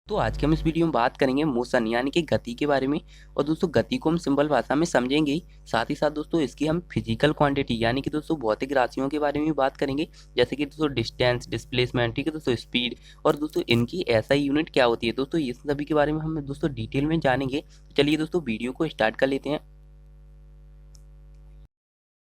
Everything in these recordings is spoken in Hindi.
तो आज के हम इस वीडियो में बात करेंगे मोशन यानी कि गति के बारे में। और दोस्तों गति को हम सिंपल भाषा में समझेंगे ही, साथ ही साथ दोस्तों इसकी हम फिजिकल क्वांटिटी यानी कि दोस्तों भौतिक राशियों के बारे में भी बात करेंगे, जैसे कि दोस्तों डिस्टेंस, डिस्प्लेसमेंट, ठीक है दोस्तों, स्पीड। और दोस्तों इनकी ऐसा यूनिट क्या होती है दोस्तों, ये सभी के बारे में हम दोस्तों डिटेल में जानेंगे। चलिए दोस्तों वीडियो को स्टार्ट कर लेते हैं।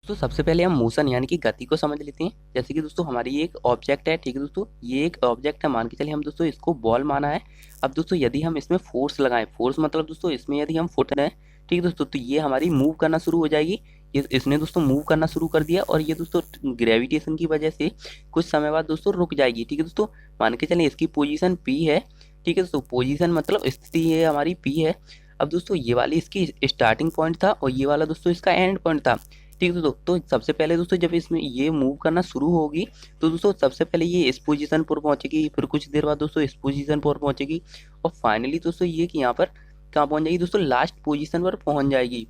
दोस्तों सबसे पहले हम मोशन यानी कि गति को समझ लेते हैं। जैसे कि दोस्तों हमारी ये एक ऑब्जेक्ट है, ठीक है दोस्तों, ये एक ऑब्जेक्ट है, मान के चलिए हम दोस्तों इसको बॉल माना है। अब दोस्तों यदि हम इसमें फोर्स लगाएं, फोर्स मतलब दोस्तों इसमें यदि हम फुट रहे हैं, ठीक है दोस्तों, तो ये हमारी मूव करना शुरू हो जाएगी। इसने दोस्तों मूव करना शुरू कर दिया और ये दोस्तों ग्रेविटेशन की वजह से कुछ समय बाद दोस्तों रुक जाएगी, ठीक है दोस्तों। मान के चलिए इसकी पोजीशन पी है, ठीक है दोस्तों, पोजीशन मतलब स्थिति है हमारी पी है। अब दोस्तों ये वाली इसकी स्टार्टिंग पॉइंट था और ये वाला दोस्तों इसका एंड पॉइंट था, ठीक है दोस्तों। तो सबसे पहले दोस्तों जब इसमें ये मूव करना शुरू होगी तो दोस्तों सबसे पहले ये इस पोजीशन पर पहुंचेगी, फिर कुछ देर बाद दोस्तों इस पोजीशन पर पहुंचेगी और फाइनली दोस्तों ये कि यहाँ पर कहाँ पहुंच जाएगी दोस्तों, लास्ट पोजीशन पर पहुंच जाएगी।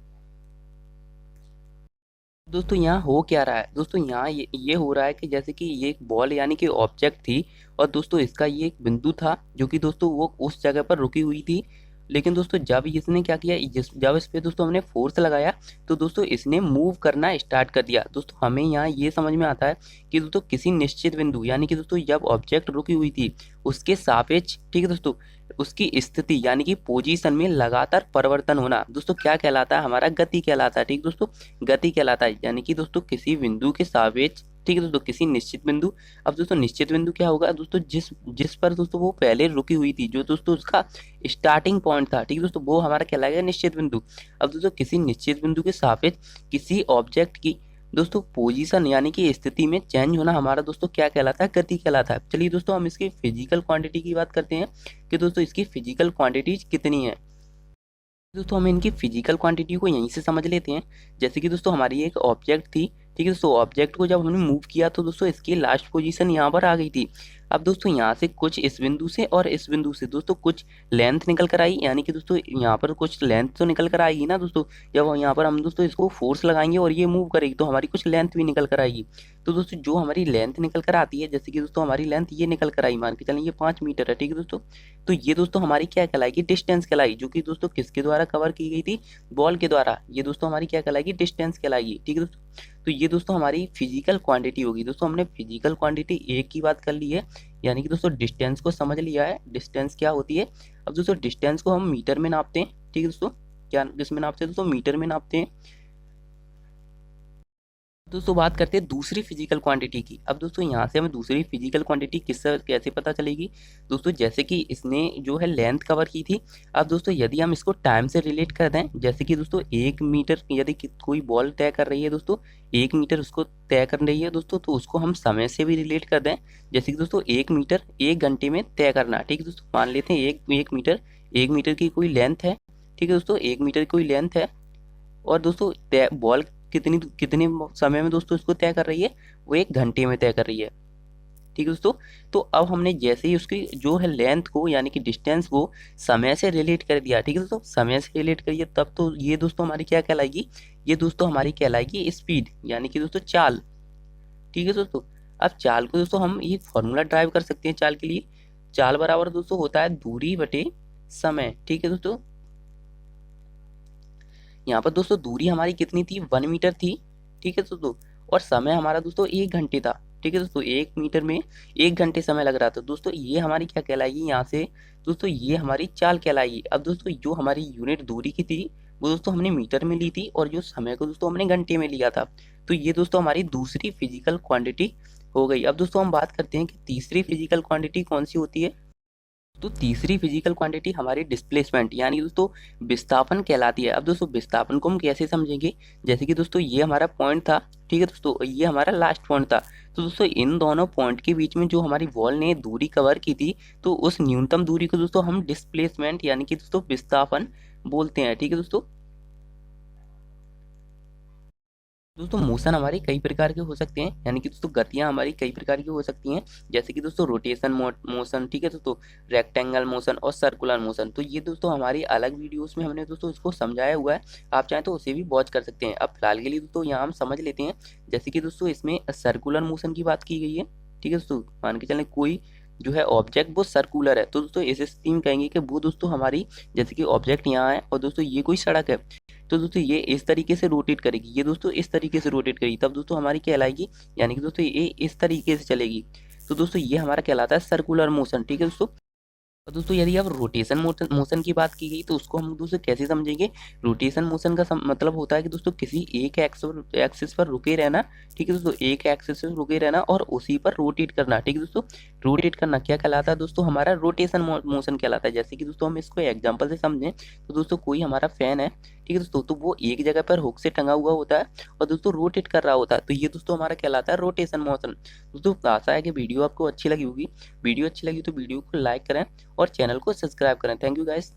दोस्तों यहाँ हो क्या रहा है दोस्तों, यहाँ ये हो रहा है कि जैसे कि ये एक बॉल यानी कि ऑब्जेक्ट थी और दोस्तों इसका ये एक बिंदु था जो कि दोस्तों वो उस जगह पर रुकी हुई थी। लेकिन दोस्तों जब इसने क्या किया, जब इस पे दोस्तों हमने फोर्स लगाया तो दोस्तों इसने मूव करना स्टार्ट कर दिया। दोस्तों हमें यहाँ ये समझ में आता है कि दोस्तों किसी निश्चित बिंदु यानी कि दोस्तों जब ऑब्जेक्ट रुकी हुई थी उसके सापेक्ष, ठीक है दोस्तों, उसकी स्थिति यानी कि पोजीशन में लगातार परिवर्तन होना दोस्तों क्या कहलाता है, हमारा गति कहलाता है, ठीक दोस्तों, गति कहलाता है। यानी कि दोस्तों किसी बिंदु के सापेक्ष, ठीक है दोस्तों, किसी निश्चित बिंदु। अब दोस्तों निश्चित बिंदु क्या होगा दोस्तों, जिस जिस पर दोस्तों वो पहले रुकी हुई थी, जो दोस्तों उसका स्टार्टिंग पॉइंट था, ठीक है दोस्तों, वो हमारा कहलाएगा निश्चित बिंदु। अब दोस्तों किसी निश्चित बिंदु के सापेक्ष किसी ऑब्जेक्ट की दोस्तों पोजीशन यानी कि स्थिति में चेंज होना हमारा दोस्तों क्या कहलाता है, गति कहलाता है। चलिए दोस्तों हम इसकी फिजिकल क्वांटिटी की बात करते हैं कि दोस्तों इसकी फिजिकल क्वांटिटीज कितनी है। दोस्तों हम इनकी फिजिकल क्वांटिटी को यहीं से समझ लेते हैं। जैसे कि दोस्तों हमारी एक ऑब्जेक्ट थी, ठीक है दोस्तों, ऑब्जेक्ट को जब हमने मूव किया तो दोस्तों इसकी लास्ट पोजीशन यहाँ पर आ गई थी। अब दोस्तों यहाँ से कुछ इस बिंदु से और इस बिंदु से दोस्तों कुछ लेंथ निकल कर आई, यानी कि दोस्तों यहाँ पर कुछ लेंथ तो निकल कर आएगी ना दोस्तों। जब यहाँ पर हम दोस्तों इसको फोर्स लगाएंगे और ये मूव करेगी तो हमारी कुछ लेंथ भी निकल कर आएगी। तो दोस्तों जो हमारी लेंथ निकल कर आती है, जैसे कि दोस्तों हमारी लेंथ ये निकल कर आई, मान के चलें ये 5 मीटर है, ठीक है दोस्तों, तो ये दोस्तों हमारी क्या कहलाएगी, डिस्टेंस कहलाएगी, जो कि दोस्तों किसके द्वारा कवर की गई थी, बॉल के द्वारा। ये दोस्तों हमारी क्या कहलाएगी, डिस्टेंस कहलाएगी, ठीक है दोस्तों। तो ये दोस्तों हमारी फिजिकल क्वांटिटी होगी। दोस्तों हमने फिजिकल क्वांटिटी एक की बात कर ली है, यानी कि दोस्तों डिस्टेंस को समझ लिया है, डिस्टेंस क्या होती है। अब दोस्तों डिस्टेंस को हम मीटर में नापते हैं, ठीक है दोस्तों, क्या किसमें नापते हैं दोस्तों, मीटर में नापते हैं। दोस्तों बात करते हैं दूसरी फिजिकल क्वांटिटी की। अब दोस्तों यहाँ से हमें दूसरी फिजिकल क्वांटिटी किससे कैसे पता चलेगी दोस्तों, जैसे कि इसने जो है लेंथ कवर की थी। अब दोस्तों यदि हम इसको टाइम से रिलेट कर दें, जैसे कि दोस्तों 1 मीटर यदि कोई बॉल तय कर रही है दोस्तों, 1 मीटर उसको तय कर रही है दोस्तों, तो उसको हम समय से भी रिलेट कर दें। जैसे कि दोस्तों 1 मीटर 1 घंटे में तय करना, ठीक है दोस्तों, मान लेते हैं एक मीटर, 1 मीटर की कोई लेंथ है, ठीक है दोस्तों, 1 मीटर की कोई लेंथ है और दोस्तों बॉल कितनी कितने समय में दोस्तों इसको तय कर रही है, वो 1 घंटे में तय कर रही है, ठीक है दोस्तों। तो अब हमने जैसे ही उसकी जो है लेंथ को यानी कि डिस्टेंस को समय से रिलेट कर दिया, ठीक है दोस्तों, समय से रिलेट करिए, तब तो ये दोस्तों हमारी क्या कहलाएगी, ये दोस्तों हमारी कहलाएगी स्पीड यानी कि दोस्तों चाल, ठीक है दोस्तों। अब चाल को दोस्तों हम ये फॉर्मूला ड्राइव कर सकते हैं चाल के लिए। चाल बराबर दोस्तों होता है दूरी बटे समय, ठीक है दोस्तों। यहाँ पर दोस्तों दूरी हमारी कितनी थी, 1 मीटर थी, ठीक है दोस्तों, और समय हमारा दोस्तों 1 घंटे था, ठीक है दोस्तों, 1 मीटर में 1 घंटे समय लग रहा था दोस्तों। ये हमारी क्या कहलाएगी यहाँ से दोस्तों, ये हमारी चाल कहलाएगी। अब दोस्तों जो हमारी यूनिट दूरी की थी वो दोस्तों हमने मीटर में ली थी और जो समय को दोस्तों हमने घंटे में लिया था। तो ये दोस्तों हमारी दूसरी फिजिकल क्वांटिटी हो गई। अब दोस्तों हम बात करते हैं कि तीसरी फिजिकल क्वांटिटी कौन सी होती है। तो तीसरी फिजिकल क्वांटिटी हमारी डिस्प्लेसमेंट यानी दोस्तों विस्थापन कहलाती है। अब दोस्तों विस्थापन को हम कैसे समझेंगे, जैसे कि दोस्तों ये हमारा पॉइंट था, ठीक है दोस्तों, ये हमारा लास्ट पॉइंट था। तो दोस्तों इन दोनों पॉइंट के बीच में जो हमारी वॉल ने दूरी कवर की थी, तो उस न्यूनतम दूरी को दोस्तों हम डिस्प्लेसमेंट यानी कि दोस्तों विस्थापन बोलते हैं, ठीक है दोस्तों। दोस्तों मोशन हमारे कई प्रकार के हो सकते हैं, यानी कि दोस्तों गतियां हमारी कई प्रकार की हो सकती हैं, जैसे कि दोस्तों रोटेशन मोशन, ठीक है दोस्तों, रेक्टेंगल मोशन और सर्कुलर मोशन। तो ये दोस्तों हमारी अलग वीडियोस में हमने दोस्तों इसको समझाया हुआ है, आप चाहें तो उसे भी वॉच कर सकते हैं। अब फिलहाल के लिए दोस्तों यहाँ हम समझ लेते हैं। जैसे कि दोस्तों इसमें सर्कुलर मोशन की बात की गई है, ठीक है दोस्तों, मान के चलें कोई जो है ऑब्जेक्ट वो सर्कुलर है। तो दोस्तों इस स्थिति में कहेंगे कि वो दोस्तों हमारी जैसे कि ऑब्जेक्ट यहाँ है और दोस्तों ये कोई सड़क है, तो दोस्तों ये इस तरीके से रोटेट करेगी, ये दोस्तों इस तरीके से रोटेट करेगी, तब दोस्तों हमारी कहलाएगी, यानी कि दोस्तों ये इस तरीके से चलेगी। तो दोस्तों ये हमारा कहलाता है सर्कुलर मोशन। ठीक है दोस्तों। और दोस्तों यदि अब रोटेशन मोशन की बात की गई तो उसको हम दोस्तों कैसे समझेंगे। रोटेशन मोशन का मतलब होता है कि दोस्तों किसी एक एक्सिस पर रुके रहना। ठीक है दोस्तों, एक एक्सिस पर रुके रहना और उसी पर रोटेट करना। ठीक है दोस्तों, रोटेट करना क्या कहलाता है दोस्तों, हमारा रोटेशन मोशन कहलाता है। जैसे कि दोस्तों हम इसको एग्जांपल से समझें तो दोस्तों कोई हमारा फैन है, ठीक है दोस्तों, तो वो एक जगह पर हुक से टंगा हुआ होता है और दोस्तों रोटेट कर रहा होता है, तो ये दोस्तों हमारा कहलाता है रोटेशन मोशन। दोस्तों आशा है कि वीडियो आपको अच्छी लगी होगी। वीडियो अच्छी लगी तो वीडियो को लाइक करें और चैनल को सब्सक्राइब करें। Thank you guys.